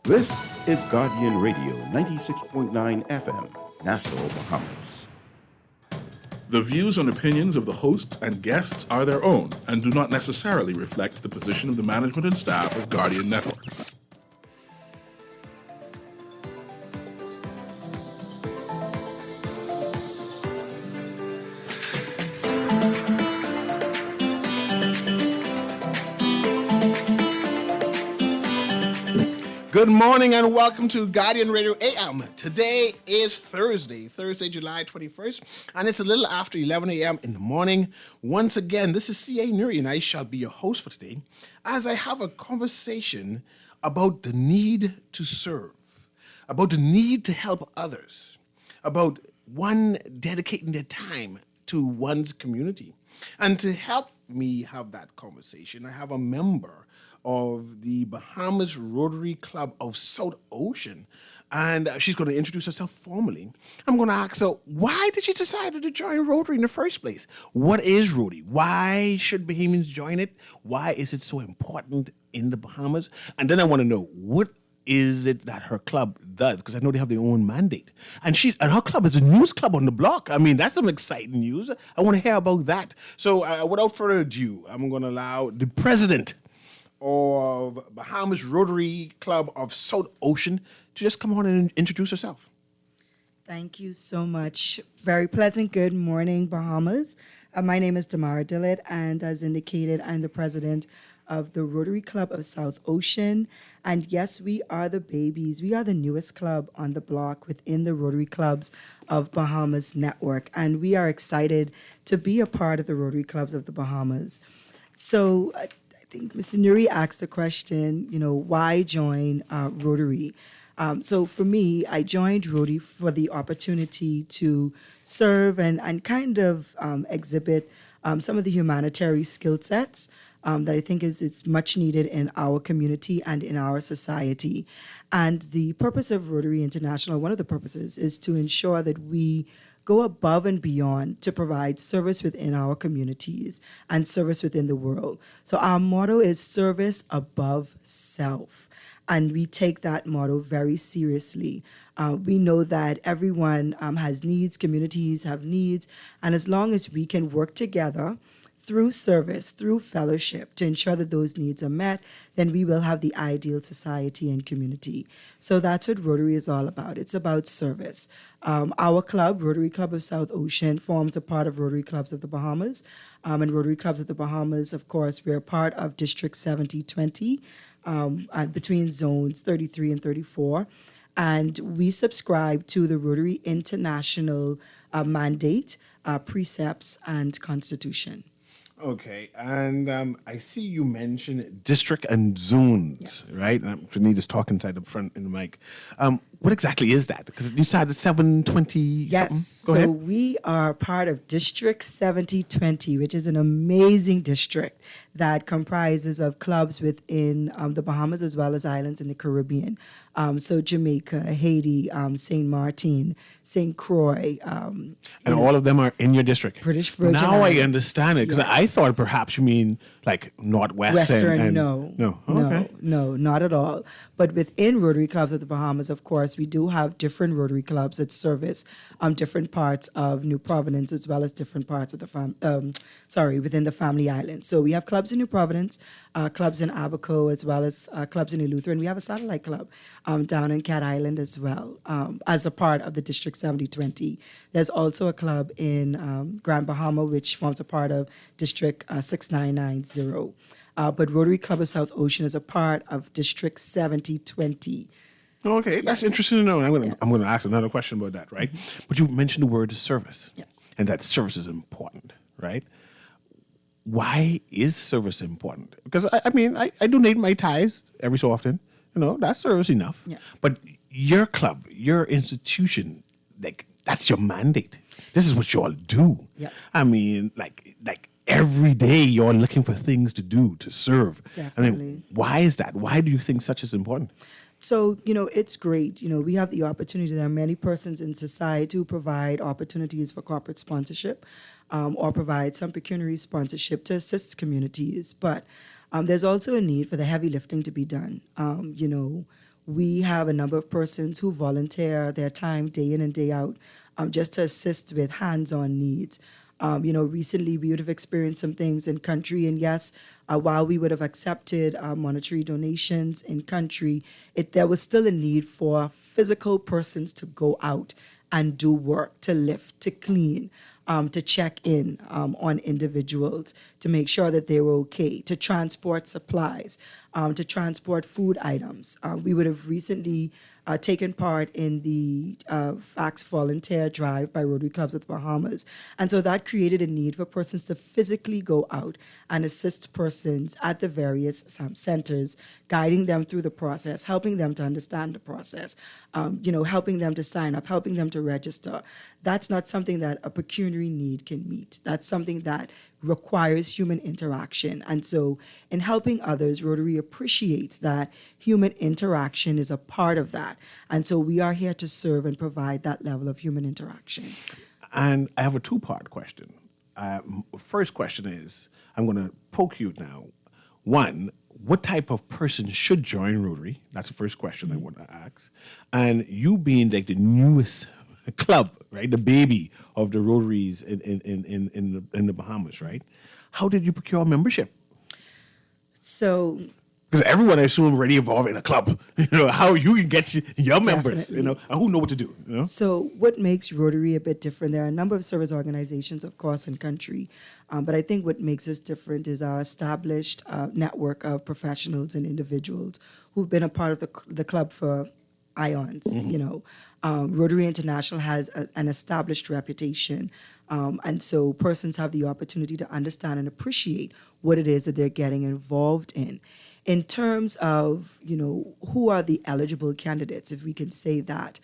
This is Guardian Radio 96.9 FM, Nassau, Bahamas. The views and opinions of the host and guests are their own and do not necessarily reflect the position of the management and staff of Guardian Network. Good morning and welcome to Guardian Radio AM. Today is Thursday, July 21st, and it's a little after 11 a.m. in the morning. Once again, this is C.A. Newry, and I shall be your host for today as I have a conversation about the need to serve, about the need to help others, about one dedicating their time to one's community. And to help me have that conversation, I have a member of the Bahamas Rotary Club of South Ocean. And she's going to introduce herself formally. I'm going to ask her, why did she decide to join Rotary in the first place? What is Rotary? Why should Bahamians join it? Why is it so important in the Bahamas? And then I want to know, what is it that her club does? Because I know they have their own mandate. And her club is a news club on the block. I mean, that's some exciting news. I want to hear about that. So without further ado, I'm going to allow the president of Bahamas Rotary Club of South Ocean to just come on and introduce herself. Thank you so much. Very pleasant good morning, Bahamas. My name is Damara Dillett, and as indicated, I'm the president of the Rotary Club of South Ocean. And yes, we are the babies. We are the newest club on the block within the Rotary Clubs of Bahamas network. And we are excited to be a part of the Rotary Clubs of the Bahamas. So I think Mr. Newry asked the question, why join Rotary? So for me, I joined Rotary for the opportunity to serve and kind of exhibit some of the humanitarian skill sets that I think is much needed in our community and in our society. And the purpose of Rotary International, one of the purposes, is to ensure that we go above and beyond to provide service within our communities and service within the world. So our motto is service above self. And we take that motto very seriously. We know that everyone has needs, communities have needs, and as long as we can work together through service, through fellowship, to ensure that those needs are met, then we will have the ideal society and community. So that's what Rotary is all about. It's about service. Our club, Rotary Club of South Ocean, forms a part of Rotary Clubs of the Bahamas. And Rotary Clubs of the Bahamas, of course, we're part of District 7020, between zones 33 and 34. And we subscribe to the Rotary International mandate, precepts, and constitution. Okay, and I see you mentioned district and zones, Yes. right? And I need to talk inside the front in the mic. What exactly is that? Because you said 720 Yes, something? Go ahead. we are part of District 7020, which is an amazing district that comprises of clubs within the Bahamas as well as islands in the Caribbean. So Jamaica, Haiti, St. Martin, St. Croix. And all of them are in your district? British Virgin Now I Islands. understand it, because I Yes. thought perhaps you mean like Northwest Western, and no. No, okay. No, not at all. But within Rotary Clubs of the Bahamas, of course, we do have different Rotary Clubs that service different parts of New Providence as well as different parts of the within the Family Islands. So we have clubs in New Providence, clubs in Abaco, as well as clubs in Eleuthera, and we have a satellite club down in Cat Island as well, as a part of the District 7020. There's also a club in Grand Bahama, which forms a part of District 6990. But Rotary Club of South Ocean is a part of District 7020. Okay, that's Yes. interesting to know. I'm Yes. going to ask another question about that, right? But you mentioned the word service. Yes. And that service is important, right? Why is service important? Because I donate my tithes every so often. That's service enough. Yeah. But your club, your institution, that's your mandate. This is what you all do. Yeah. Like every day you're looking for things to do, to serve. Definitely. Why is that? Why do you think such is important? So, it's great. We have the opportunity. There are many persons in society who provide opportunities for corporate sponsorship or provide some pecuniary sponsorship to assist communities. But there's also a need for the heavy lifting to be done. we have a number of persons who volunteer their time day in and day out just to assist with hands-on needs. Recently we would have experienced some things in country, and yes, while we would have accepted monetary donations in country, there was still a need for physical persons to go out and do work, to lift, to clean, to check in on individuals, to make sure that they were okay, to transport supplies, to transport food items. We would have recently taken part in the Facts Volunteer Drive by Rotary Clubs of the Bahamas. And so that created a need for persons to physically go out and assist persons at the various centers, guiding them through the process, helping them to understand the process, helping them to sign up, helping them to register. That's not something that a pecuniary need can meet. That's something that requires human interaction. And so in helping others, Rotary appreciates that human interaction is a part of that. And so we are here to serve and provide that level of human interaction. And I have a two-part question. First question is, I'm going to poke you now. One, what type of person should join Rotary? That's the first question I want to ask. And you being like the newest club, right, the baby of the Rotaries in the Bahamas, right? How did you procure membership? So, because everyone, I assume, already involved in a club. How you can get your members, Definitely. and who know what to do. So what makes Rotary a bit different? There are a number of service organizations, of course, in country, but I think what makes us different is our established network of professionals and individuals who've been a part of the club for ions. Rotary International has an established reputation, and so persons have the opportunity to understand and appreciate what it is that they're getting involved in. In terms of, who are the eligible candidates, if we can say that,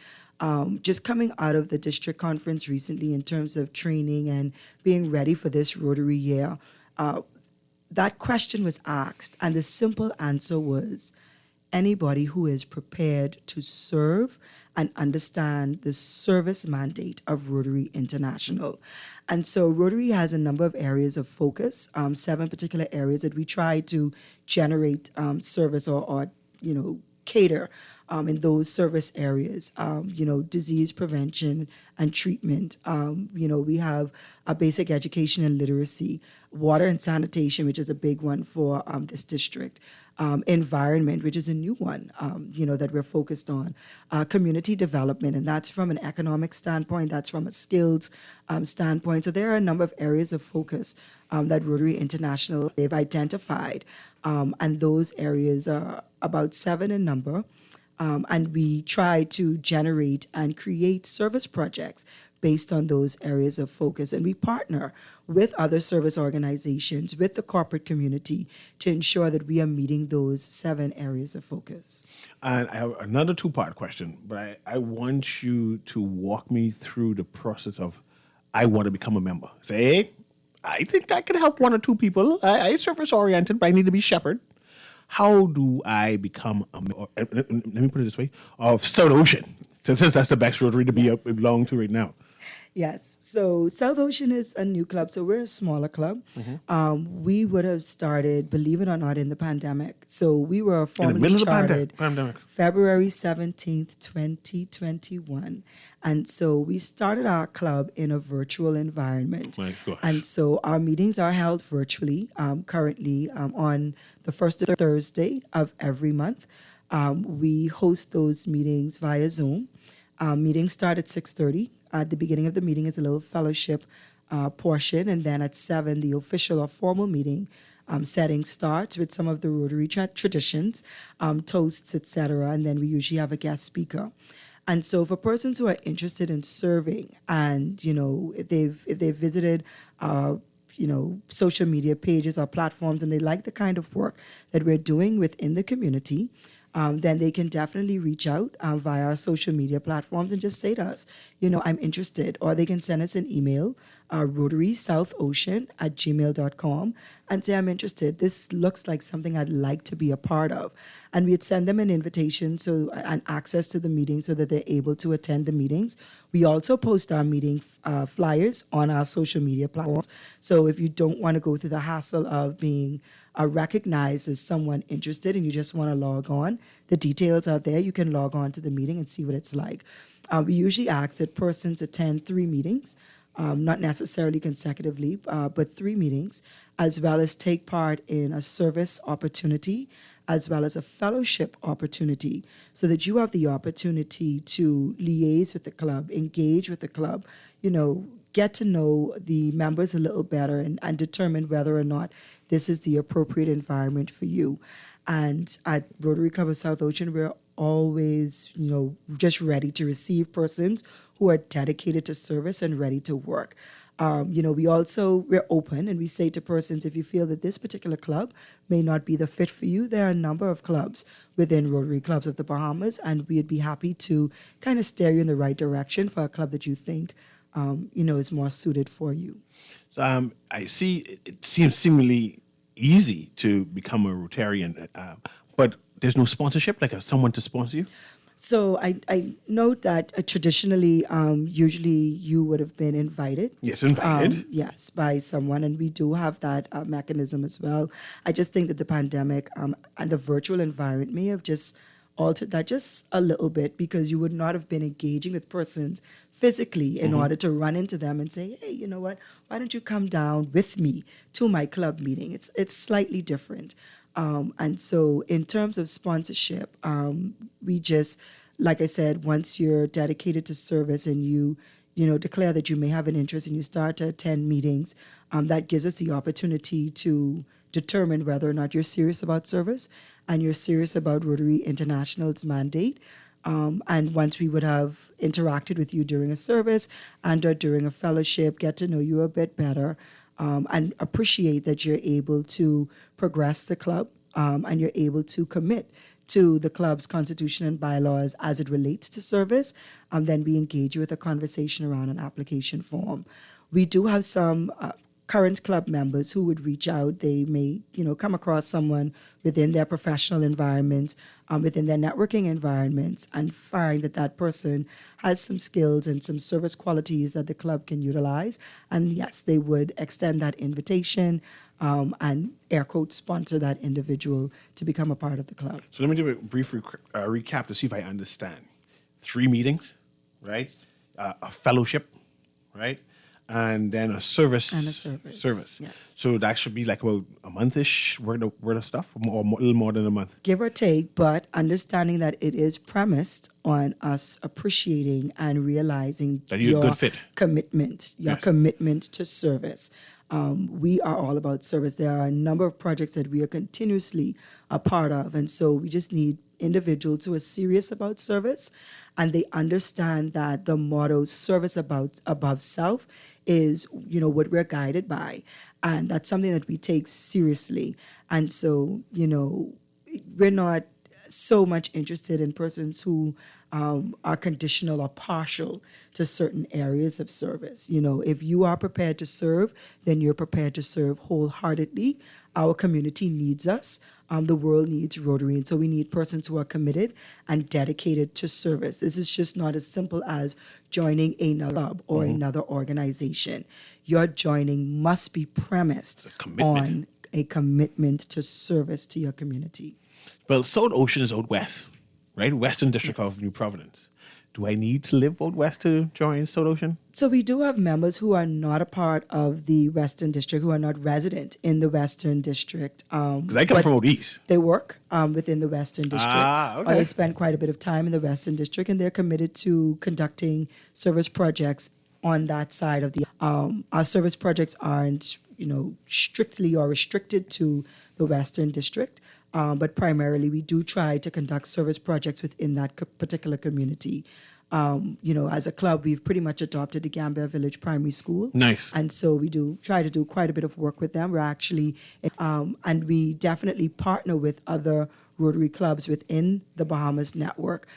just coming out of the district conference recently in terms of training and being ready for this Rotary year, that question was asked, and the simple answer was anybody who is prepared to serve and understand the service mandate of Rotary International. And so Rotary has a number of areas of focus, 7 particular areas that we try to generate service or cater in those service areas. Disease prevention and treatment. We have a basic education and literacy, water and sanitation, which is a big one for this district. Environment, which is a new one, that we're focused on. Community development, and that's from an economic standpoint, that's from a skills standpoint. So there are a number of areas of focus that Rotary International, they've identified, and those areas are about 7 in number. And we try to generate and create service projects based on those areas of focus. And we partner with other service organizations, with the corporate community, to ensure that we are meeting those 7 areas of focus. And I have another 2-part question, but I want you to walk me through the process of, I want to become a member. Say, hey, I think I can help 1 or 2 people. I service-oriented, but I need to be shepherd. How do I become let me put it this way, of South Ocean, since that's the best Rotary to belong to right now? Yes. So South Ocean is a new club. So we're a smaller club. We would have started, believe it or not, in the pandemic. So we were formally chartered February 17th, 2021. And so we started our club in a virtual environment. My gosh. And so our meetings are held virtually currently on the first Thursday of every month. We host those meetings via Zoom. Meetings start at 6:30. At the beginning of the meeting is a little fellowship portion, and then at 7, the official or formal meeting setting starts with some of the Rotary traditions, toasts, etc., and then we usually have a guest speaker. And so for persons who are interested in serving, and if they've visited social media pages or platforms and they like the kind of work that we're doing within the community, then they can definitely reach out via our social media platforms and just say to us, I'm interested. Or they can send us an email, rotarysouth.ocean@gmail.com, and say, I'm interested. This looks like something I'd like to be a part of. And we'd send them an invitation and access to the meeting so that they're able to attend the meetings. We also post our meeting flyers on our social media platforms. So if you don't want to go through the hassle of being are recognized as someone interested and you just want to log on, the details are there. You can log on to the meeting and see what it's like. We usually ask that persons attend 3 meetings, not necessarily consecutively, but 3 meetings, as well as take part in a service opportunity, as well as a fellowship opportunity, so that you have the opportunity to liaise with the club, engage with the club, get to know the members a little better and determine whether or not this is the appropriate environment for you. And at Rotary Club of South Ocean, we're always, just ready to receive persons who are dedicated to service and ready to work. We're open and we say to persons, if you feel that this particular club may not be the fit for you, there are a number of clubs within Rotary Clubs of the Bahamas, and we'd be happy to kind of steer you in the right direction for a club that you think, is more suited for you. So, I see it seems seemingly easy to become a Rotarian, but there's no sponsorship, like someone to sponsor you? So I note that traditionally, usually you would have been invited. Yes, invited. Yes, by someone, and we do have that mechanism as well. I just think that the pandemic and the virtual environment may have just altered that just a little bit, because you would not have been engaging with persons physically in order to run into them and say, hey, you know what, why don't you come down with me to my club meeting? It's slightly different. And so in terms of sponsorship, we just, like I said, once you're dedicated to service and you declare that you may have an interest and you start to attend meetings, that gives us the opportunity to determine whether or not you're serious about service and you're serious about Rotary International's mandate. And once we would have interacted with you during a service and or during a fellowship, get to know you a bit better, and appreciate that you're able to progress the club, and you're able to commit to the club's constitution and bylaws as it relates to service, then we engage you with a conversation around an application form. We do have some current club members who would reach out. They may, come across someone within their professional environments, within their networking environments, and find that person has some skills and some service qualities that the club can utilize. And yes, they would extend that invitation and air quote sponsor that individual to become a part of the club. So let me do a brief recap to see if I understand. 3 meetings, right? A fellowship, right? And then a service. And a service. Yes. So that should be like about a month-ish worth of stuff, or a little more than a month. Give or take, but understanding that it is premised on us appreciating and realizing that you're a good fit. Commitment, your commitment to service. We are all about service. There are a number of projects that we are continuously a part of, and so we just need individuals who are serious about service, and they understand that the motto "service above self" is, what we're guided by, and that's something that we take seriously. And so, we're not so much interested in persons who are conditional or partial to certain areas of service. If you are prepared to serve, then you're prepared to serve wholeheartedly. Our community needs us. The world needs Rotary. And so we need persons who are committed and dedicated to service. This is just not as simple as joining another club or another organization. Your joining must be premised on a commitment to service to your community. Well, South Ocean is out west, right? Western District of New Providence. Do I need to live out west to join South Ocean? So we do have members who are not a part of the Western District, who are not resident in the Western District. Because I come from out east. They work within the Western District. Okay. Or they spend quite a bit of time in the Western District, and they're committed to conducting service projects on that side of the... Our service projects aren't, strictly or restricted to the Western District. But primarily, we do try to conduct service projects within that particular community. As a club, we've pretty much adopted the Gambia Village Primary School. Nice. And so we do try to do quite a bit of work with them. We're actually, and we definitely partner with other Rotary clubs within the Bahamas network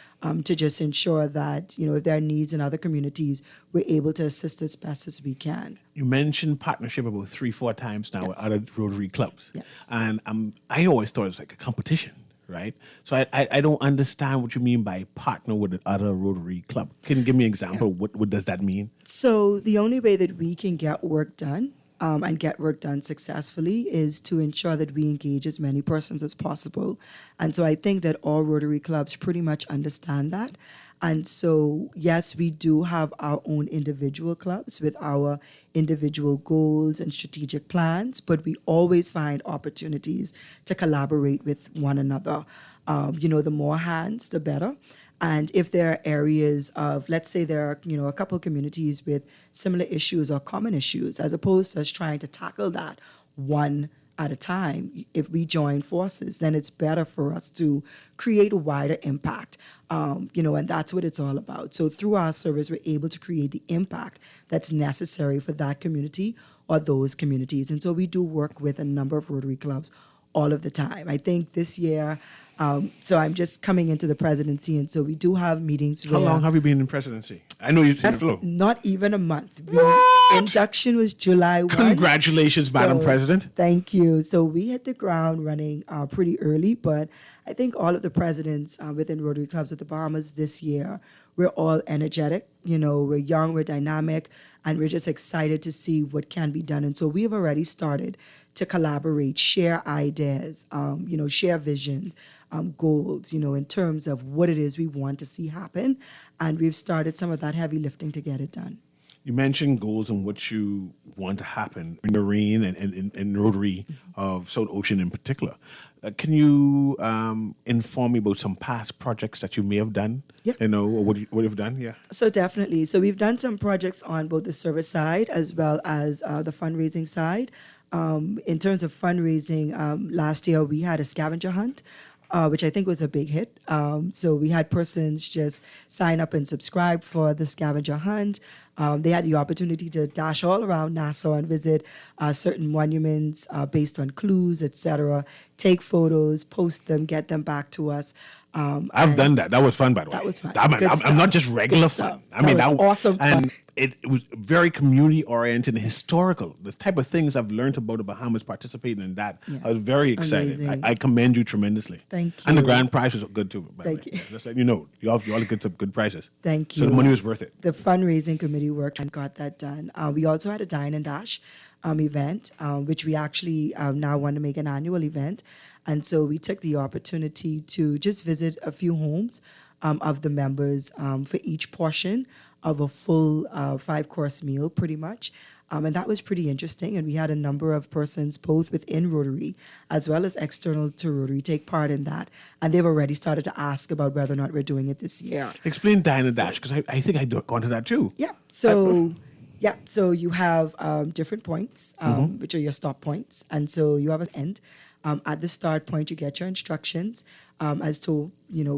to just ensure that, if there are needs in other communities, we're able to assist as best as we can. You mentioned partnership about 3-4 times now with other Rotary clubs. Yes. And I always thought it was like a competition, right? So I don't understand what you mean by partner with another Rotary club. Can you give me an example? What does that mean? So the only way that we can get work done and get work done successfully is to ensure that we engage as many persons as possible. And so I think that all Rotary clubs pretty much understand that. And so, yes, we do have our own individual clubs with our individual goals and strategic plans, but we always find opportunities to collaborate with one another. The more hands, the better. And if there are areas of, let's say there are, a couple of communities with similar issues or common issues, as opposed to us trying to tackle that one at a time, if we join forces, then it's better for us to create a wider impact, and that's what it's all about. So through our service, we're able to create the impact that's necessary for that community or those communities. And so we do work with a number of Rotary clubs all of the time. I think this year, so I'm just coming into the presidency, and so we do have meetings. How long have you been in presidency? I know you've That's been not even a month. What? Induction was July 1. Congratulations, Madam President. Thank you. So we hit the ground running pretty early, but I think all of the presidents within Rotary Clubs of the Bahamas this year, we're all energetic. We're young, we're dynamic, and we're just excited to see what can be done. And so we have already started to collaborate, share ideas, share visions, goals, in terms of what it is we want to see happen. And we've started some of that heavy lifting to get it done. You mentioned goals and what you want to happen in Marine and Rotary of South Ocean in particular. Can you inform me about some past projects that you may have done? Yeah. Or what you've done? Yeah. So definitely. So we've done some projects on both the service side as well as the fundraising side. In terms of fundraising, last year we had a scavenger hunt, which I think was a big hit. So we had persons just sign up and subscribe for the scavenger hunt. They had the opportunity to dash all around Nassau and visit certain monuments based on clues, etc. Take photos, post them, get them back to us. I've done that. That was fun, by the way. That was fun. I'm not just regular fun. That was awesome fun. And it was very community-oriented and historical. The type of things I've learned about the Bahamas participating in that. Yes. I was very excited. Amazing. I commend you tremendously. Thank you. And the grand prize was good, too, by Thank the way. you. Just let you know. You all get some good prizes. Thank you. So the money was worth it. The fundraising committee worked and got that done. We also had a Dine and Dash event, which we actually now want to make an annual event. And so we took the opportunity to just visit a few homes of the members for each portion of a full 5-course meal, pretty much. And that was pretty interesting. And we had a number of persons, both within Rotary as well as external to Rotary, take part in that. And they've already started to ask about whether or not we're doing it this year. Explain Dine and Dash, because I think I'd gone to that, too. Yeah. So you have different points, which are your stop points. And so you have an end. At the start point, you get your instructions as to,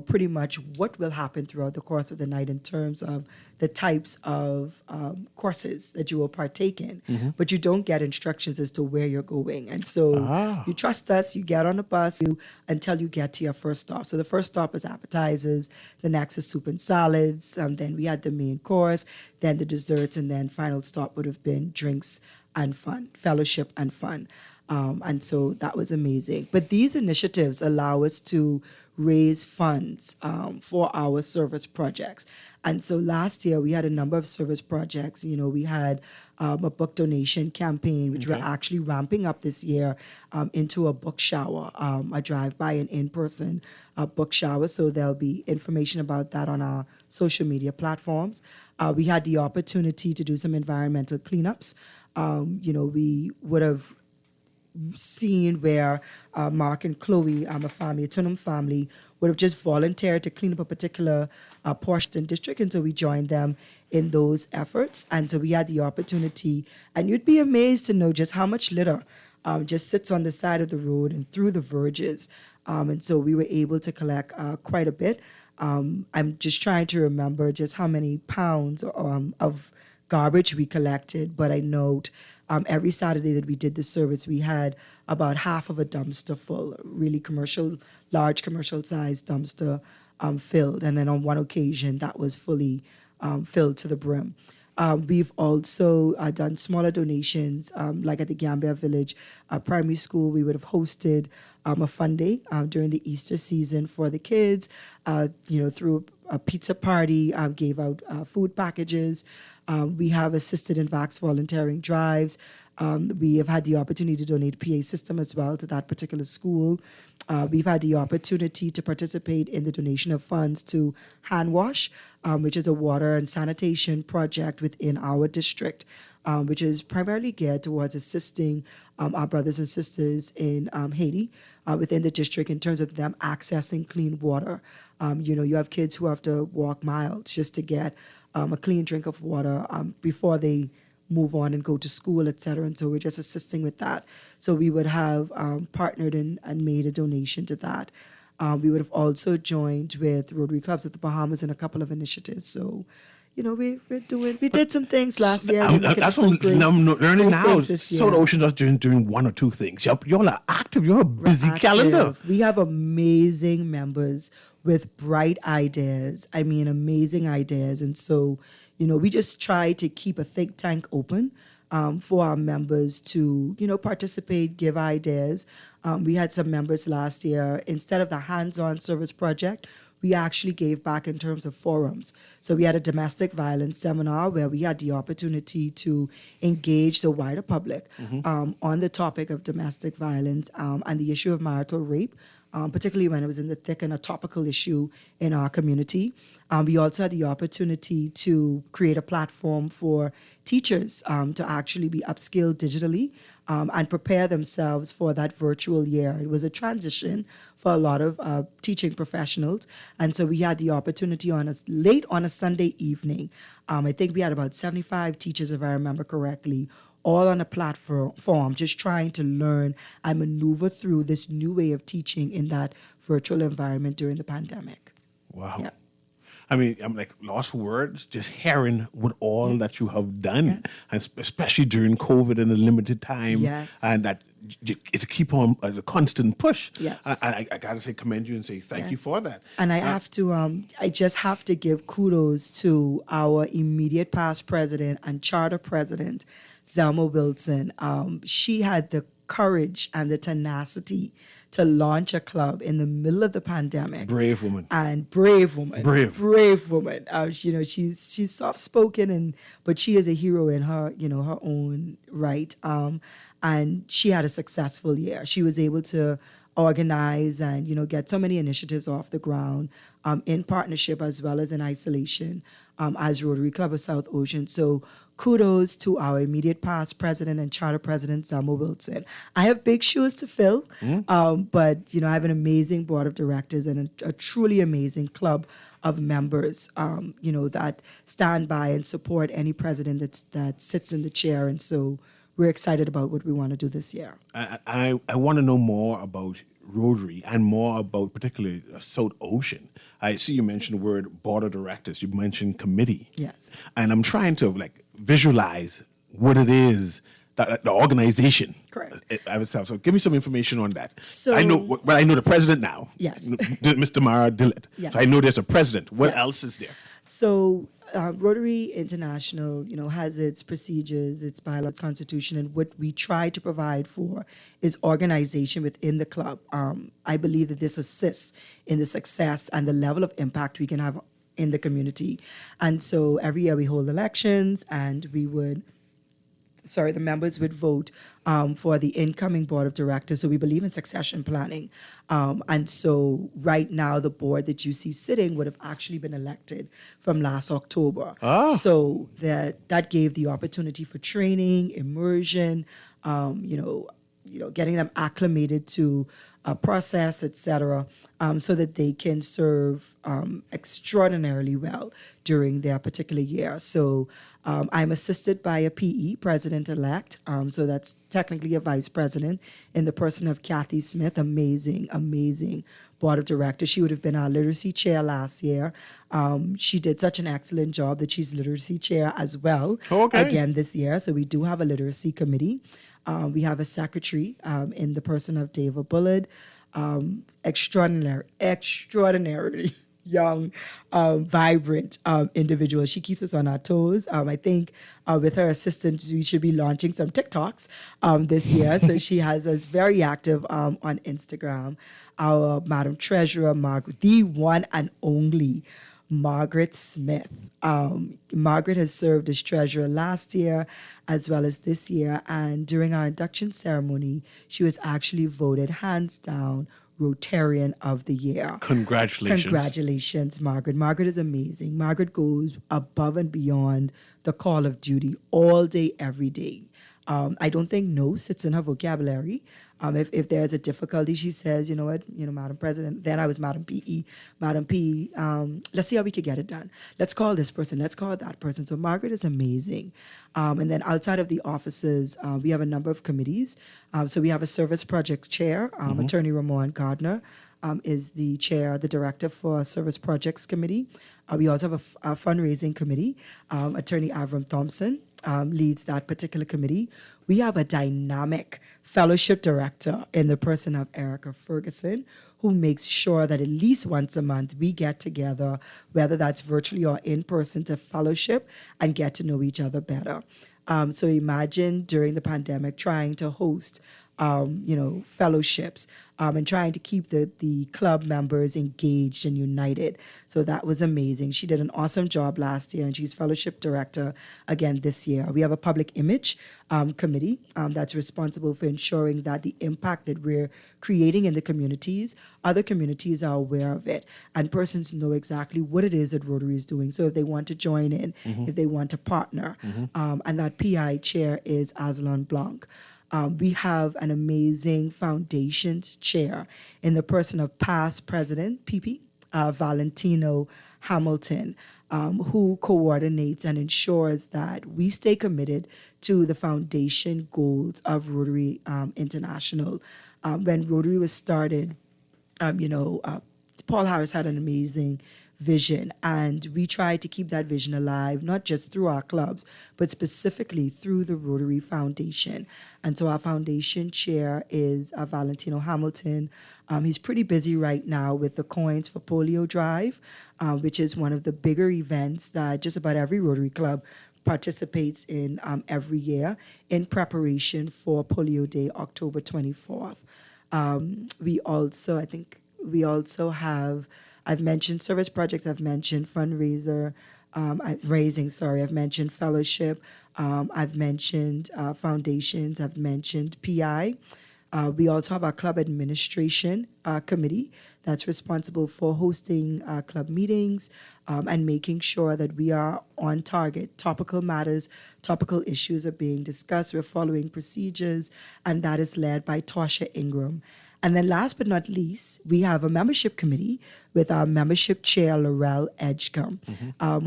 pretty much what will happen throughout the course of the night in terms of the types of courses that you will partake in. But you don't get instructions as to where you're going. And so you trust us, you get on a bus until you get to your first stop. So the first stop is appetizers, the next is soup and salads, then we had the main course, then the desserts, and then final stop would have been drinks and fun, fellowship and fun. And so that was amazing. But these initiatives allow us to raise funds for our service projects. And so last year we had a number of service projects. We had a book donation campaign, which we're actually ramping up this year into a book shower, a drive-by and in-person book shower. So there'll be information about that on our social media platforms. We had the opportunity to do some environmental cleanups. We would have seen where Mark and Chloe, a Tunham family, would have just volunteered to clean up a particular portion district, and so we joined them in those efforts. And so we had the opportunity, and you'd be amazed to know just how much litter just sits on the side of the road and through the verges. And so we were able to collect quite a bit. I'm just trying to remember just how many pounds of garbage we collected, but I note every Saturday that we did the service, we had about half of a dumpster full, really large commercial sized dumpster filled. And then on one occasion, that was fully filled to the brim. We've also done smaller donations, like at the Gambia Village Primary School. We would have hosted a fun day during the Easter season for the kids, through a pizza party, gave out food packages. We have assisted in vax volunteering drives. We have had the opportunity to donate PA system as well to that particular school. We've had the opportunity to participate in the donation of funds to Hand Wash, which is a water and sanitation project within our district, which is primarily geared towards assisting our brothers and sisters in Haiti within the district in terms of them accessing clean water. You have kids who have to walk miles just to get a clean drink of water before they move on and go to school, et cetera. And so we're just assisting with that. So we would have partnered and made a donation to that. We would have also joined with Rotary Clubs of the Bahamas in a couple of initiatives. So, we did some things last year. That's what I'm learning now. South Ocean just doing one or two things. Y'all are active. You're a busy calendar. We have amazing members with bright ideas. I mean, amazing ideas. And so, we just try to keep a think tank open for our members to, participate, give ideas. We had some members last year, instead of the hands-on service project, we actually gave back in terms of forums. So we had a domestic violence seminar where we had the opportunity to engage the wider public on the topic of domestic violence and the issue of marital rape. Particularly when it was in the thick and a topical issue in our community. We also had the opportunity to create a platform for teachers to actually be upskilled digitally and prepare themselves for that virtual year. It was a transition for a lot of teaching professionals. And so we had the opportunity late on a Sunday evening. I think we had about 75 teachers, if I remember correctly, all on a platform, just trying to learn and maneuver through this new way of teaching in that virtual environment during the pandemic. Wow. Yeah. I mean, I'm like lost for words, just hearing what all that you have done, and especially during COVID and a limited time. Yes. And that it's keep on a constant push. Yes. And I got to say, commend you and say thank you for that. And I just have to give kudos to our immediate past president and charter president, Zelma Wilson. She had the courage and the tenacity to launch a club in the middle of the pandemic. Brave woman. And brave woman. Brave woman. She's soft spoken but she is a hero in her her own right. And she had a successful year. She was able to organize and get so many initiatives off the ground in partnership as well as in isolation as Rotary Club of South Ocean. So kudos to our immediate past president and charter president, Zelma Wilson. I have big shoes to fill, but I have an amazing board of directors and a truly amazing club of members, that stand by and support any president that sits in the chair. And so we're excited about what we want to do this year. I want to know more about Rotary and more about particularly South Ocean. I see you mentioned the word board of directors. You mentioned committee. Yes. And I'm trying to visualize what it is that the organization. Correct. I would say. So give me some information on that. So I know the president now. Yes. Mr. Mara Dillett. Yes. So I know there's a president. What Yes. else is there? So Rotary International, has its procedures, its bylaws, its constitution, and what we try to provide for is organization within the club. I believe that this assists in the success and the level of impact we can have in the community. And so every year we hold elections, and the members would vote for the incoming board of directors. So we believe in succession planning. And so right now, the board that you see sitting would have actually been elected from last October. So that gave the opportunity for training, immersion, getting them acclimated to a process, et cetera, so that they can serve extraordinarily well during their particular year. So I'm assisted by a PE, president-elect, so that's technically a vice president, in the person of Kathy Smith, amazing board of directors. She would have been our literacy chair last year. She did such an excellent job that she's literacy chair as well again this year. So we do have a literacy committee. We have a secretary in the person of David Bullard, extraordinarily young, vibrant individual. She keeps us on our toes. I think with her assistant, we should be launching some TikToks this year. So she has us very active on Instagram. Our Madam Treasurer, Margaret, the one and only Margaret Smith. Margaret has served as treasurer last year as well as this year, and during our induction ceremony, she was actually voted hands down Rotarian of the Year. Congratulations. Congratulations, Margaret. Margaret is amazing. Margaret goes above and beyond the call of duty all day, every day. I don't think no sits in her vocabulary. If there's a difficulty, she says, you know what, Madam President, then I was Madam P.E., Madam P, let's see how we could get it done. Let's call this person, let's call that person. So Margaret is amazing. And then outside of the offices, we have a number of committees. So we have a service project chair, Attorney Ramon Gardner. Is the chair, the director for Service Projects Committee. We also have a fundraising committee. Attorney Avram Thompson leads that particular committee. We have a dynamic fellowship director in the person of Erica Ferguson, who makes sure that at least once a month we get together, whether that's virtually or in person, to fellowship and get to know each other better. So imagine during the pandemic trying to host fellowships and trying to keep the club members engaged and united. So that was amazing. She did an awesome job last year, and she's fellowship director again this year. We have a public image committee that's responsible for ensuring that the impact that we're creating in the communities, other communities are aware of it, and persons know exactly what it is that Rotary is doing. So if they want to join in, if they want to partner, and that PI chair is Aslan Blanc. We have an amazing foundations chair in the person of past president, PP, Valentino Hamilton, who coordinates and ensures that we stay committed to the foundation goals of Rotary International. When Rotary was started, Paul Harris had an amazing vision, and we try to keep that vision alive, not just through our clubs, but specifically through the Rotary Foundation. And so our foundation chair is Valentino Hamilton. He's pretty busy right now with the Coins for Polio Drive, which is one of the bigger events that just about every Rotary Club participates in every year in preparation for Polio Day, October 24th. We also have, I've mentioned service projects, I've mentioned fundraiser, I've mentioned fellowship, I've mentioned foundations, I've mentioned PI. We also have our club administration committee that's responsible for hosting club meetings and making sure that we are on target. Topical matters, topical issues are being discussed. We're following procedures, and that is led by Tasha Ingram. And then last but not least, we have a membership committee with our membership chair, Laurel Edgecombe,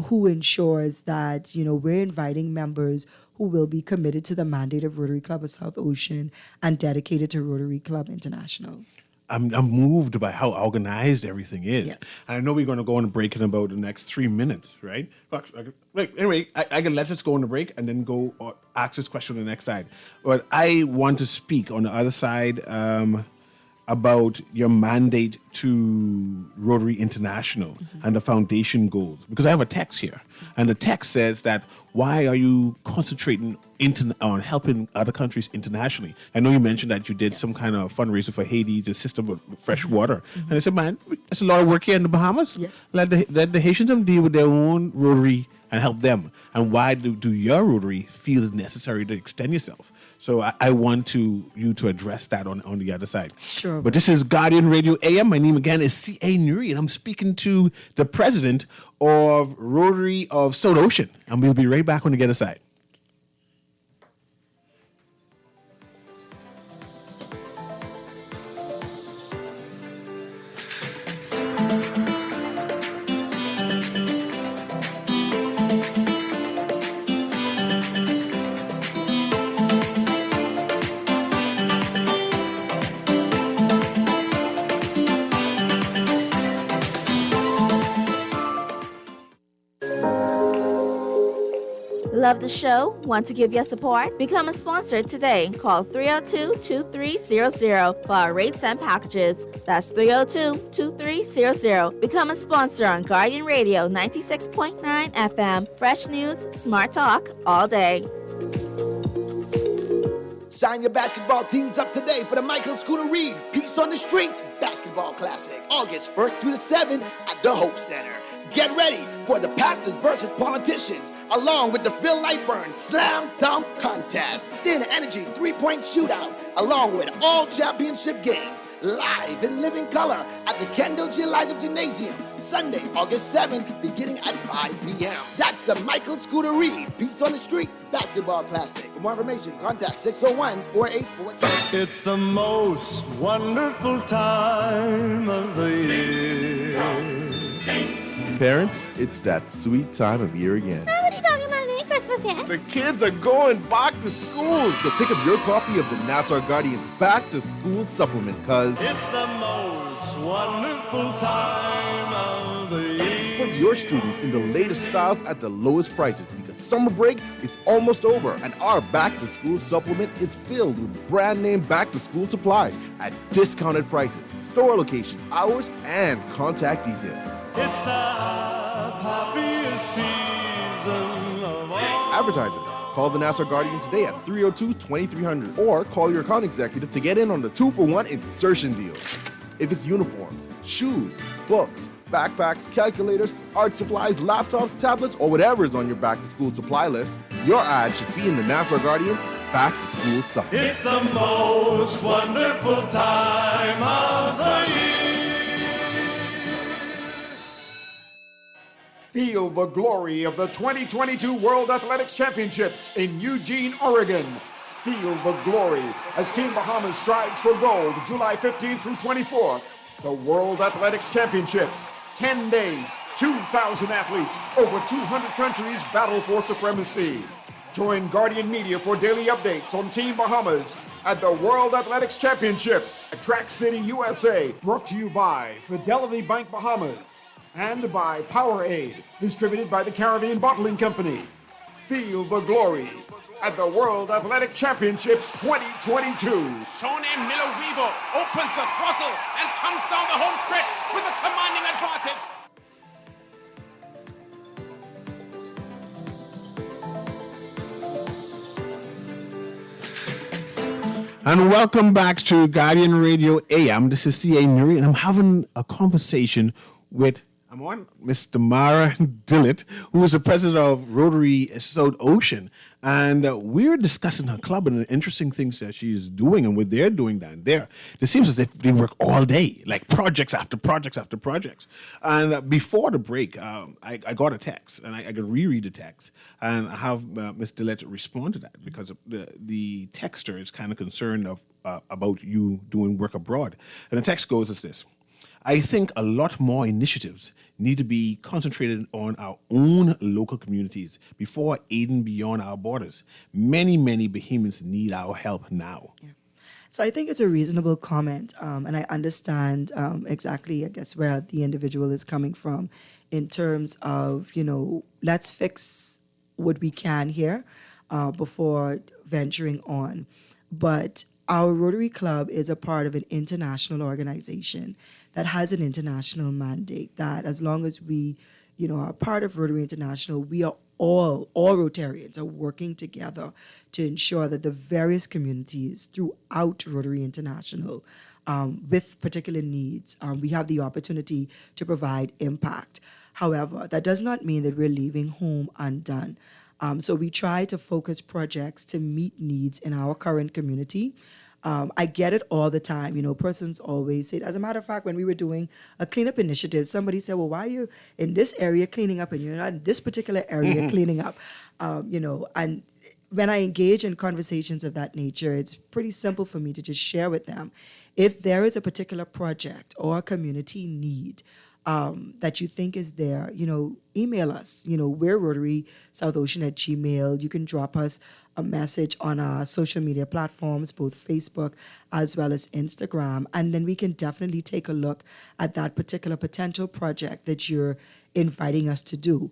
who ensures that, we're inviting members who will be committed to the mandate of Rotary Club of South Ocean and dedicated to Rotary Club International. I'm moved by how organized everything is. Yes. And I know we're going to go on a break in about the next 3 minutes, right? Anyway, I can let us go on a break and then go ask this question on the next side. But I want to speak on the other side about your mandate to Rotary International and the foundation goals. Because I have a text here, and the text says that, why are you concentrating on helping other countries internationally? I know you mentioned that you did some kind of fundraiser for Haiti, the system of fresh water. And I said, man, there's a lot of work here in the Bahamas. Yeah. Let the Haitians deal with their own Rotary and help them. And why do your Rotary feel it's necessary to extend yourself? So I want you to address that on the other side. Sure. But this is Guardian Radio AM. My name again is C.A. Newry, and I'm speaking to the president of Rotary of South Ocean. And we'll be right back on the other side. Love the show? Want to give your support? Become a sponsor today. Call 302-2300 for our rates and packages. That's 302-2300. Become a sponsor on Guardian Radio 96.9 FM. Fresh news, smart talk, all day. Sign your basketball teams up today for the Michael Scooter Reed Peace on the Streets Basketball Classic, August 1st through the 7th at the Hope Center. Get ready for the pastors versus politicians, along with the Phil Lightburn Slam Dunk Contest, then Energy 3-point shootout, along with all championship games, live in living color at the Kendall G. Liza Gymnasium, Sunday, August 7th, beginning at 5 p.m. That's the Michael Scooter Reed Beats on the Street Basketball Classic. For more information, contact 601-4842. It's the most wonderful time of the year. Parents, it's that sweet time of year again. What are you talking about? It ain't Christmas yet. The kids are going back to school, so pick up your copy of the Nassau Guardian's Back to School Supplement, because It's the most wonderful time of the year. put your students in the latest styles at the lowest prices, because summer break is almost over, and our Back to School Supplement is filled with brand name back to school supplies at discounted prices, store locations, hours, and contact details. It's the happiest season of all. Advertisers, call the Nassau Guardian today at 302-2300 or call your account executive to get in on the 2-for-1 insertion deal. If it's uniforms, shoes, books, backpacks, calculators, art supplies, laptops, tablets, or whatever is on your back-to-school supply list, your ad should be in the Nassau Guardian's Back to School Supplement. It's the most wonderful time of the year. Feel the glory of the 2022 World Athletics Championships in Eugene, Oregon. Feel the glory as Team Bahamas strives for gold July 15th through 24th. The World Athletics Championships. 10 days, 2,000 athletes, over 200 countries battle for supremacy. Join Guardian Media for daily updates on Team Bahamas at the World Athletics Championships at Track City, USA. Brought to you by Fidelity Bank Bahamas and by Powerade, distributed by the Caribbean Bottling Company. Feel the glory at the World Athletic Championships 2022. Shone Milowibo opens the throttle and comes down the home stretch with a commanding advantage. And welcome back to Guardian Radio AM. This is C.A. Newry, and I'm having a conversation with Miss Tamara Dillett, who is the president of Rotary South Ocean. And we're discussing her club and the interesting things that she's doing and what they're doing down there. It seems as if they work all day, like projects after projects after projects. And before the break, I got a text, and I could reread the text, and I have Ms. Dillett respond to that, because the texter is kind of concerned about you doing work abroad. And the text goes as this: I think a lot more initiatives need to be concentrated on our own local communities before aiding beyond our borders. Many, many Bahamians need our help now. Yeah. So I think it's a reasonable comment, and I understand exactly, I guess, where the individual is coming from in terms of, let's fix what we can here before venturing on. But our Rotary Club is a part of an international organization that has an international mandate, that as long as we, are part of Rotary International, we are all Rotarians are working together to ensure that the various communities throughout Rotary International with particular needs, we have the opportunity to provide impact. However, that does not mean that we're leaving home undone. So we try to focus projects to meet needs in our current community. I get it all the time. Persons always say, as a matter of fact, when we were doing a cleanup initiative, somebody said, well, why are you in this area cleaning up and you're not in this particular area cleaning up? And when I engage in conversations of that nature, it's pretty simple for me to just share with them. If there is a particular project or a community need that you think is there, email us. We're Rotary South Ocean at Gmail. You can drop us a message on our social media platforms, both Facebook as well as Instagram, and then we can definitely take a look at that particular potential project that you're inviting us to do.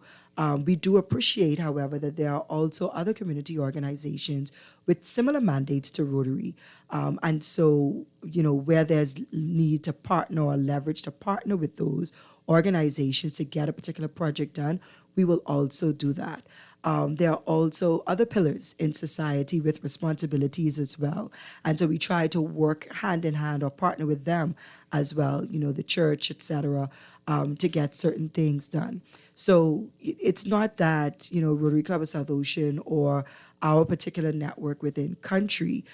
We do appreciate, however, that there are also other community organizations with similar mandates to Rotary. And so, where there's need to partner or leverage to partner with those organizations to get a particular project done, we will also do that. there are also other pillars in society with responsibilities as well. And so we try to work hand in hand or partner with them as well, the church, etc., to get certain things done. So it's not that, Rotary Club of South Ocean or our particular network within country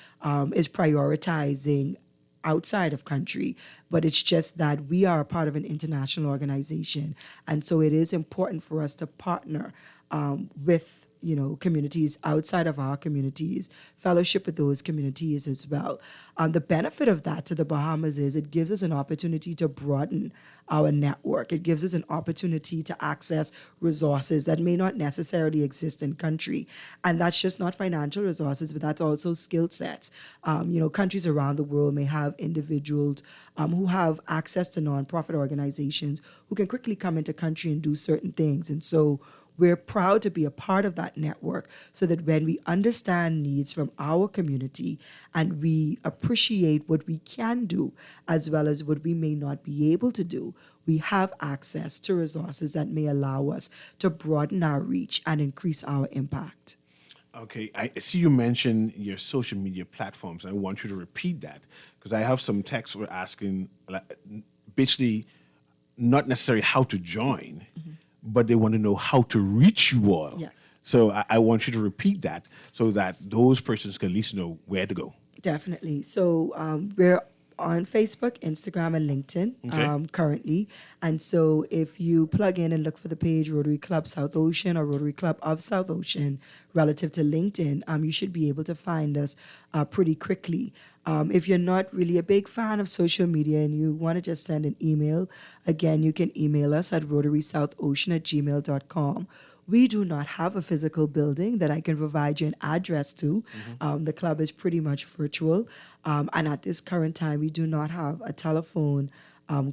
is prioritizing outside of country, but it's just that we are a part of an international organization. And so it is important for us to partner with communities outside of our communities, fellowship with those communities as well. The benefit of that to the Bahamas is it gives us an opportunity to broaden our network. It gives us an opportunity to access resources that may not necessarily exist in country. And that's just not financial resources, but that's also skill sets. Countries around the world may have individuals who have access to nonprofit organizations who can quickly come into country and do certain things. And so we're proud to be a part of that network so that when we understand needs from our community and we appreciate what we can do as well as what we may not be able to do, we have access to resources that may allow us to broaden our reach and increase our impact. Okay, I see you mentioned your social media platforms. I want you to repeat that because I have some texts were asking, basically, not necessarily how to join, but they want to know how to reach you all. Yes. So I want you to repeat that so that those persons can at least know where to go. Definitely. So we're on Facebook, Instagram, and LinkedIn currently. And so if you plug in and look for the page Rotary Club South Ocean or Rotary Club of South Ocean relative to LinkedIn, you should be able to find us pretty quickly. If you're not really a big fan of social media and you want to just send an email, again, you can email us at rotarysouthocean@gmail.com. We do not have a physical building that I can provide you an address to. The club is pretty much virtual. And at this current time, we do not have a telephone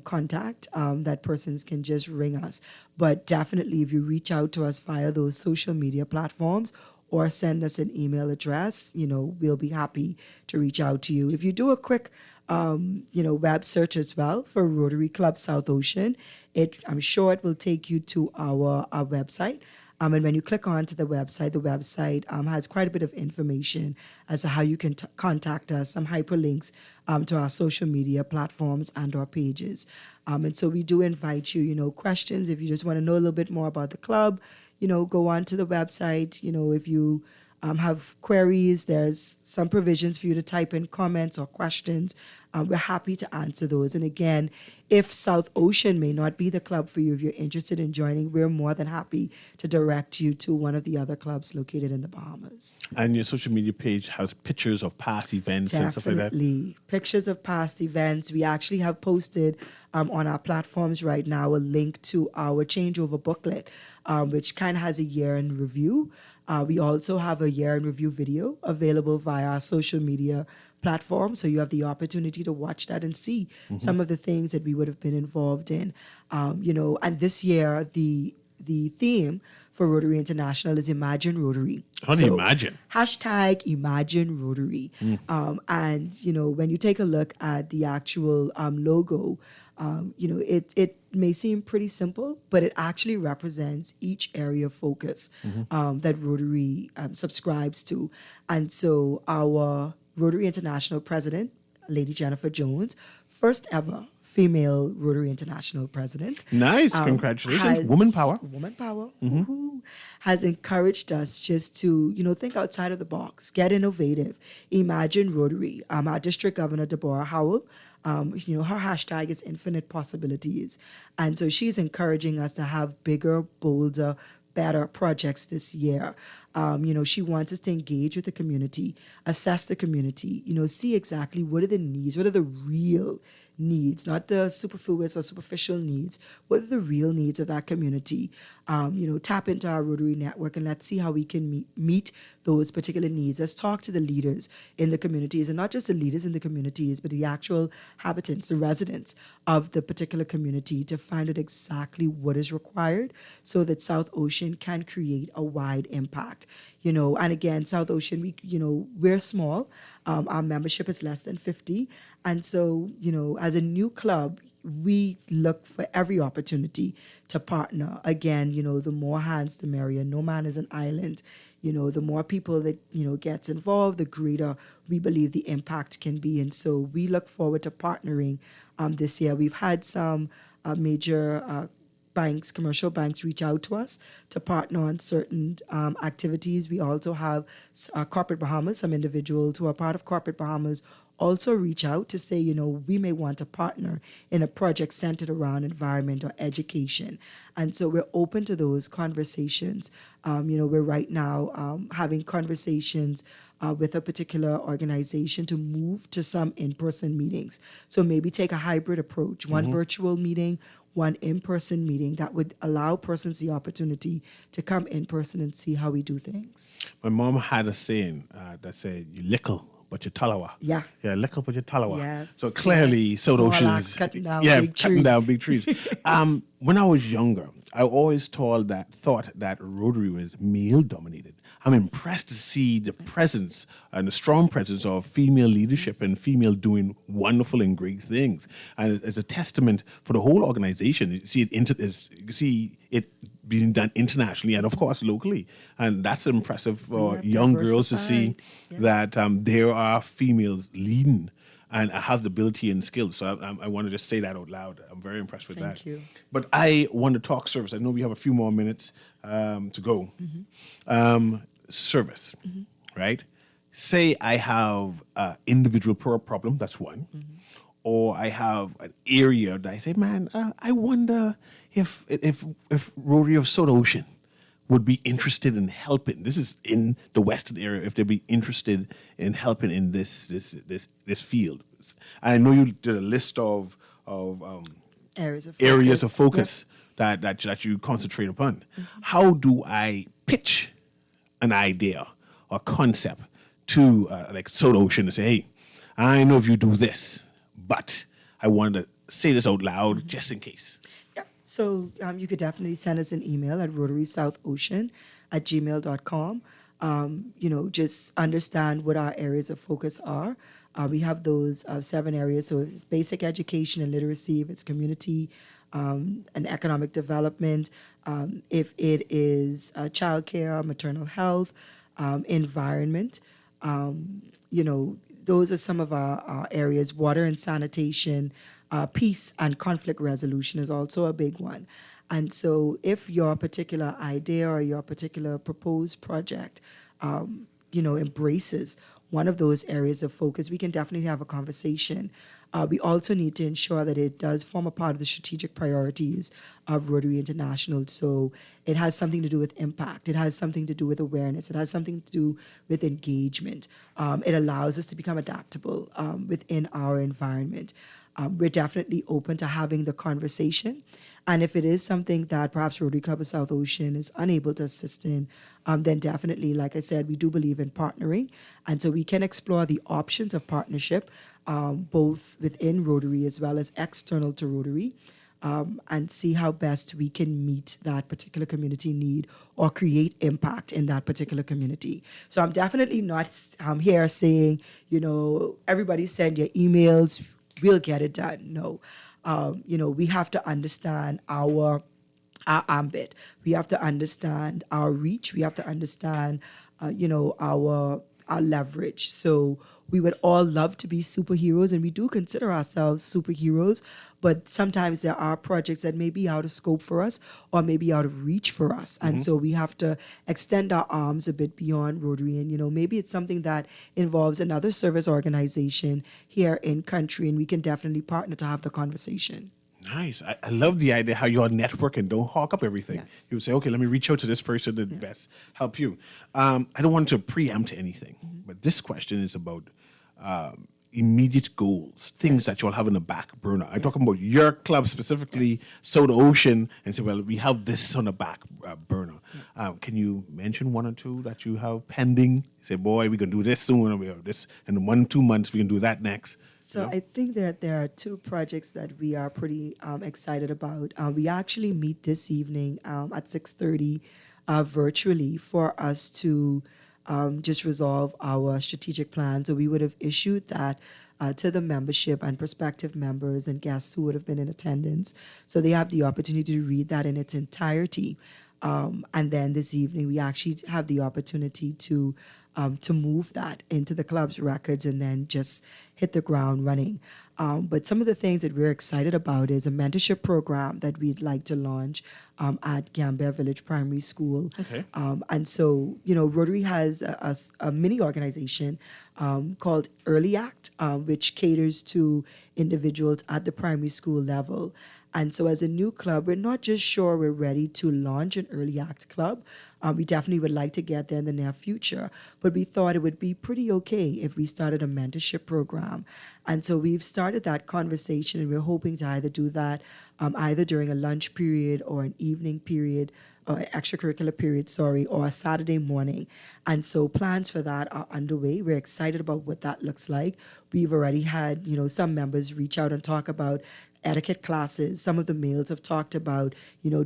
contact that persons can just ring us. But definitely, if you reach out to us via those social media platforms or send us an email address, we'll be happy to reach out to you. If you do a quick web search as well for Rotary Club South Ocean, I'm sure it will take you to our website. And when you click onto the website has quite a bit of information as to how you can contact us, some hyperlinks to our social media platforms and our pages. And so we do invite you, questions. If you just want to know a little bit more about the club, go on to the website. If you have queries, there's some provisions for you to type in comments or questions. We're happy to answer those. And again, if South Ocean may not be the club for you, if you're interested in joining, we're more than happy to direct you to one of the other clubs located in the Bahamas. And your social media page has pictures of past events and stuff like that? Definitely. Pictures of past events. We actually have posted on our platforms right now a link to our changeover booklet, which kind of has a year in review. We also have a year in review video available via our social media platform. So you have the opportunity to watch that and see some of the things that we would have been involved in. And this year, the theme for Rotary International is Imagine Rotary. How do you imagine? Hashtag Imagine Rotary. And, when you take a look at the actual logo, it may seem pretty simple, but it actually represents each area of focus that Rotary subscribes to. And so our Rotary International president, Lady Jennifer Jones, first ever female Rotary International president. Nice. Congratulations. Woman power. Woman power. Has encouraged us just to, think outside of the box, get innovative, imagine Rotary. Our district governor, Deborah Howell, her hashtag is infinite possibilities. And so she's encouraging us to have bigger, bolder, better projects this year. She wants us to engage with the community, assess the community, see exactly what are the needs, what are the real needs, not the superfluous or superficial needs. What are the real needs of that community? Tap into our Rotary network and let's see how we can meet those particular needs. Let's talk to the leaders in the communities, and not just the leaders in the communities, but the actual habitants, the residents of the particular community, to find out exactly what is required so that South Ocean can create a wide impact. And again, South Ocean, we're small. Our membership is less than 50. And so, as a new club, we look for every opportunity to partner. Again, the more hands, the merrier. No man is an island. The more people that, gets involved, the greater we believe the impact can be. And so we look forward to partnering this year. We've had some major banks, commercial banks, reach out to us to partner on certain activities. We also have Corporate Bahamas, some individuals who are part of Corporate Bahamas also reach out to say, we may want to partner in a project centered around environment or education. And so we're open to those conversations. We're right now having conversations with a particular organization to move to some in-person meetings. So maybe take a hybrid approach, one virtual meeting, one in-person meeting that would allow persons the opportunity to come in person and see how we do things. My mom had a saying that said, "You lickle, but you talawa." Yeah. Yeah, lickle, but you talawa. Yes. So clearly, South Small Ocean axe is cutting down big cutting tree. down big trees. When I was younger, I always thought that Rotary was male dominated. I'm impressed to see the presence and the strong presence of female leadership and female doing wonderful and great things. And it's a testament for the whole organization. You see it being done internationally and of course locally. And that's impressive for young girls to see that there are females leading and have the ability and skills. So I want to just say that out loud. I'm very impressed with that. Thank you. But I want to talk service. I know we have a few more minutes to go. Service, right? Say I have an individual problem, that's one. Or I have an area that I say, man, I wonder if Rotary of South Ocean would be interested in helping. This is in the Western area. If they'd be interested in helping in this field. I know you did a list of areas of focus that you concentrate upon. How do I pitch an idea or concept to like South Ocean and say, hey, I know if you do this, but I want to say this out loud just in case. Yeah. So you could definitely send us an email at rotarysouthOcean@gmail.com. Just understand what our areas of focus are. We have those 7 areas. So if it's basic education and literacy, if it's community and economic development, if it is childcare, maternal health, environment, those are some of our areas. Water and sanitation, peace and conflict resolution is also a big one. And so if your particular idea or your particular proposed project, embraces one of those areas of focus, we can definitely have a conversation. We also need to ensure that it does form a part of the strategic priorities of Rotary International. So it has something to do with impact. It has something to do with awareness. It has something to do with engagement. It allows us to become adaptable within our environment. We're definitely open to having the conversation. And if it is something that perhaps Rotary Club of South Ocean is unable to assist in, then definitely, like I said, we do believe in partnering. And so we can explore the options of partnership, both within Rotary as well as external to Rotary, and see how best we can meet that particular community need or create impact in that particular community. So I'm definitely not here saying, everybody send your emails, we'll get it done. No. We have to understand our ambit. We have to understand our reach. We have to understand, our leverage. So we would all love to be superheroes, and we do consider ourselves superheroes, but sometimes there are projects that may be out of scope for us or maybe out of reach for us. And so we have to extend our arms a bit beyond Rotary. And, maybe it's something that involves another service organization here in country, and we can definitely partner to have the conversation. Nice. I love the idea how you're networking. Don't hawk up everything. Yes. You would say, okay, let me reach out to this person that best help you. I don't want to preempt anything, but this question is about immediate goals, things that you'll have in the back burner. I'm talking about your club specifically, South Ocean, and say, well, we have this on the back burner. Can you mention one or two that you have pending? Say, boy, we're going to do this soon, or we have this, and in 1-2 months, we can do that next. So I think that there are 2 projects that we are pretty excited about. We actually meet this evening at 6:30 virtually for us to just resolve our strategic plan. So we would have issued that to the membership and prospective members and guests who would have been in attendance. So they have the opportunity to read that in its entirety. And then this evening, we actually have the opportunity to move that into the club's records and then just hit the ground running. But some of the things that we're excited about is a mentorship program that we'd like to launch at Gambia Village Primary School. Okay. And so, Rotary has a mini organization called Early Act, which caters to individuals at the primary school level. And so as a new club, we're not just sure we're ready to launch an Early Act club. We definitely would like to get there in the near future, but we thought it would be pretty okay if we started a mentorship program. And so we've started that conversation, and we're hoping to either do that either during a lunch period or an evening period, or extracurricular period, or a Saturday morning. And so plans for that are underway. We're excited about what that looks like. We've already had, some members reach out and talk about etiquette classes. Some of the males have talked about,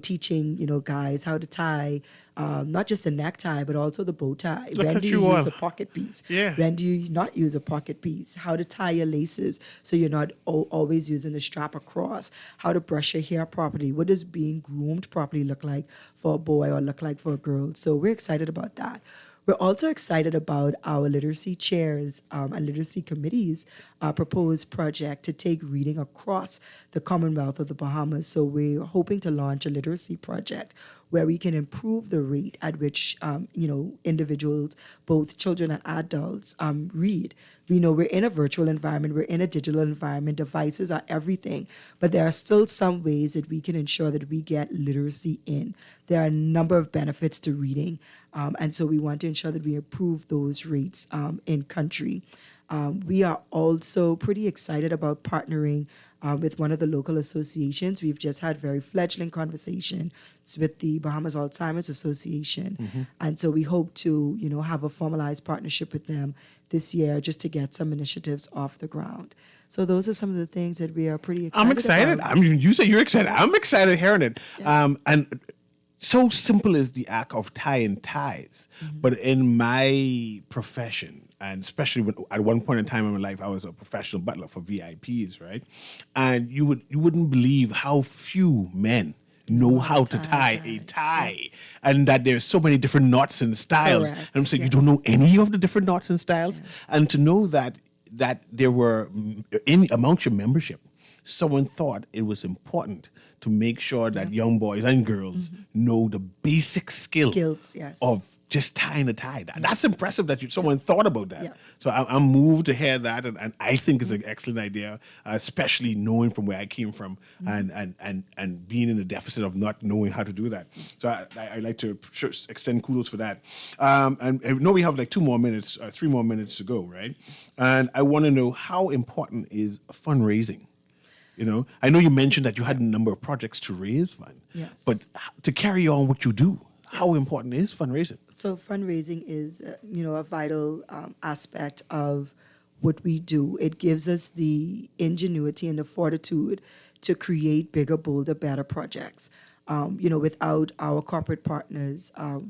teaching, guys how to tie, not just the necktie, but also the bow tie. When do you use a pocket piece? Yeah. When do you not use a pocket piece? How to tie your laces so you're not always using the strap across. How to brush your hair properly. What does being groomed properly look like for a boy or look like for a girl? So we're excited about that. We're also excited about our literacy chairs and literacy committees proposed project to take reading across the Commonwealth of the Bahamas. So we're hoping to launch a literacy project where we can improve the rate at which, individuals, both children and adults, read. We know we're in a virtual environment, we're in a digital environment, devices are everything, but there are still some ways that we can ensure that we get literacy in. There are a number of benefits to reading, and so we want to ensure that we improve those rates in country. We are also pretty excited about partnering with one of the local associations. We've just had very fledgling conversations with the Bahamas Alzheimer's Association. And so we hope to, have a formalized partnership with them this year just to get some initiatives off the ground. So those are some of the things that we are pretty excited about. I'm excited. I mean, you say you're excited. I'm excited hearing it. Yeah. And so simple is the act of tying ties. But in my profession, and especially when, at one point in time in my life, I was a professional butler for VIPs, right? And you wouldn't believe how few men know how to tie a tie, and that there's so many different knots and styles. Correct. And I'm saying you don't know any of the different knots and styles, and to know that there were amongst your membership, someone thought it was important to make sure that young boys and girls know the basic skills of just tying a tie. That's impressive that someone thought about that. Yeah. So I'm moved to hear that, and I think it's an excellent idea, especially knowing from where I came from and being in the deficit of not knowing how to do that. So I like to extend kudos for that. And I know we have like 3 more minutes to go, right? And I want to know, how important is fundraising? I know you mentioned that you had a number of projects to raise fund, but to carry on what you do, how important is fundraising? So fundraising is, a vital aspect of what we do. It gives us the ingenuity and the fortitude to create bigger, bolder, better projects. Without our corporate partners, our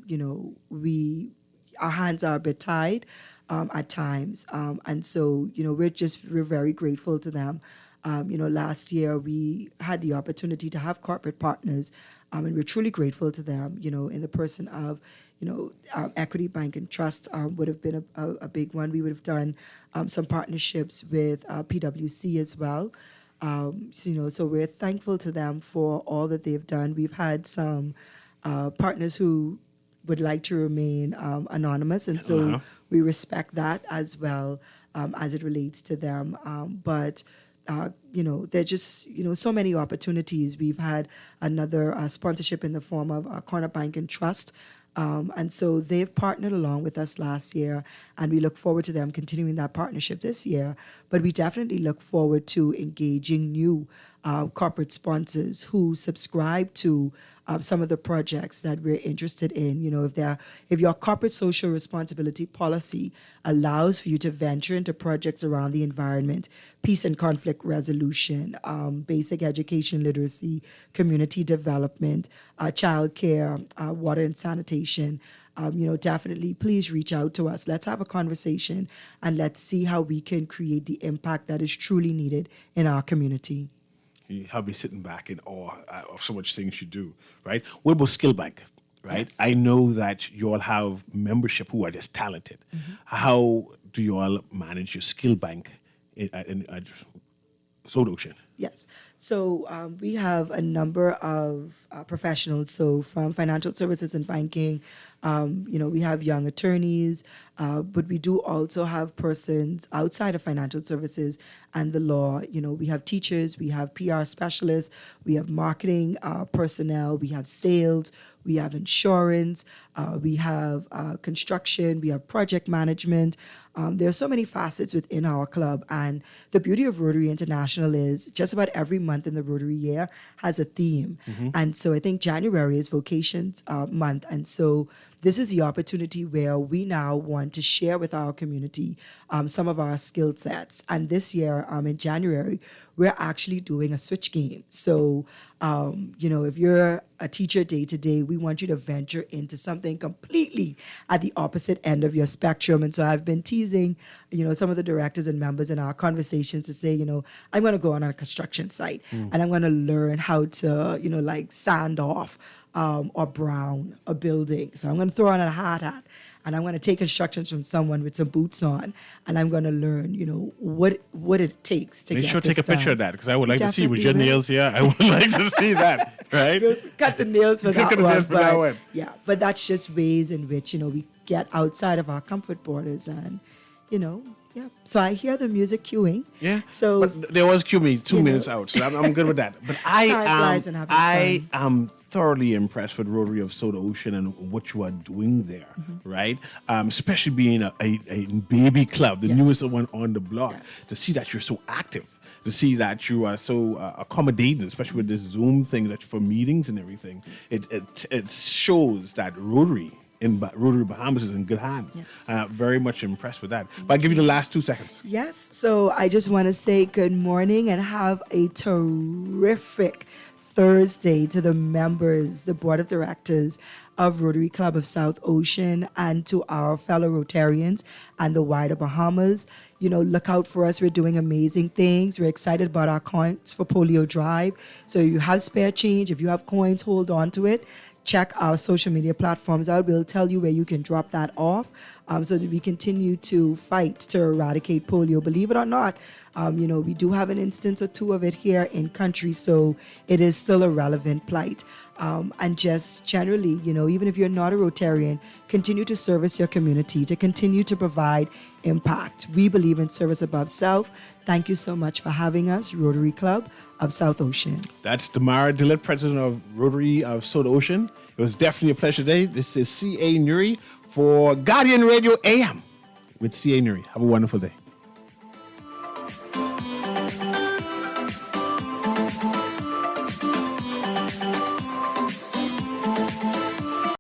hands are a bit tied at times. And so, we're very grateful to them. Last year we had the opportunity to have corporate partners, and we're truly grateful to them, in the person of, Equity Bank and Trust would have been a big one. We would have done some partnerships with PwC as well. So we're thankful to them for all that they've done. We've had some partners who would like to remain anonymous, and so we respect that as well as it relates to them. But there are just, so many opportunities. We've had another sponsorship in the form of Corner Bank and Trust. And so they've partnered along with us last year, and we look forward to them continuing that partnership this year. But we definitely look forward to engaging new corporate sponsors who subscribe to some of the projects that we're interested in. You know, if your corporate social responsibility policy allows for you to venture into projects around the environment, peace and conflict resolution, basic education literacy, community development, child care, water and sanitation, definitely please reach out to us. Let's have a conversation and let's see how we can create the impact that is truly needed in our community. You have me sitting back in awe of so much things you do, right? What about Skill Bank, right? Yes. I know that you all have membership who are just talented. How do you all manage your Skill Bank at South Ocean? Yes. So we have a number of professionals. So from financial services and banking, we have young attorneys, but we do also have persons outside of financial services and the law. You know, we have teachers, we have PR specialists, we have marketing personnel, we have sales, we have insurance, we have construction, we have project management. There are so many facets within our club. And the beauty of Rotary International is just about every month in the Rotary year has a theme. And so I think January is Vocations Month. And so this is the opportunity where we now want to share with our community some of our skill sets. And this year, in January, we're actually doing a switch game. So, if you're a teacher day to day, we want you to venture into something completely at the opposite end of your spectrum. And so I've been teasing, some of the directors and members in our conversations to say, I'm going to go on a construction site and I'm going to learn how to, sand off or brown a building. So I'm going to throw on a hard hat and I'm going to take instructions from someone with some boots on and I'm going to learn, what it takes to get this done. Make sure take a picture of that because I would like to see with your nails here. I would like to see that, right? Cut the nails for that one. That one. Yeah, but that's just ways in which, we get outside of our comfort borders and, yeah. So I hear the music cueing. Yeah. So but there was cue me 2 minutes out, so I'm good with that. But I am thoroughly impressed with Rotary of Soda Ocean and what you are doing there, right? Especially being a baby club, the newest one on the block. To see that you're so active, to see that you are so accommodating, especially with this Zoom thing that for meetings and everything. It shows that Rotary Bahamas is in good hands. Yes. Very much impressed with that. But I'll give you the last 2 seconds. Yes. So I just want to say good morning and have a terrific Thursday to the members, the board of directors of Rotary Club of South Ocean, and to our fellow Rotarians and the wider Bahamas. Look out for us. We're doing amazing things. We're excited about our Coins for Polio Drive. So you have spare change. If you have coins, hold on to it. Check our social media platforms out. We'll tell you where you can drop that off so that we continue to fight to eradicate polio. Believe it or not, we do have an instance or two of it here in country, so it is still a relevant plight. And just generally, even if you're not a Rotarian, continue to service your community, to continue to provide impact. We believe in service above self. Thank you so much for having us, Rotary Club of South Ocean. That's Damara Dillett, president of Rotary of South Ocean. It was definitely a pleasure today. This is C.A. Newry for Guardian Radio AM with C.A. Newry. Have a wonderful day.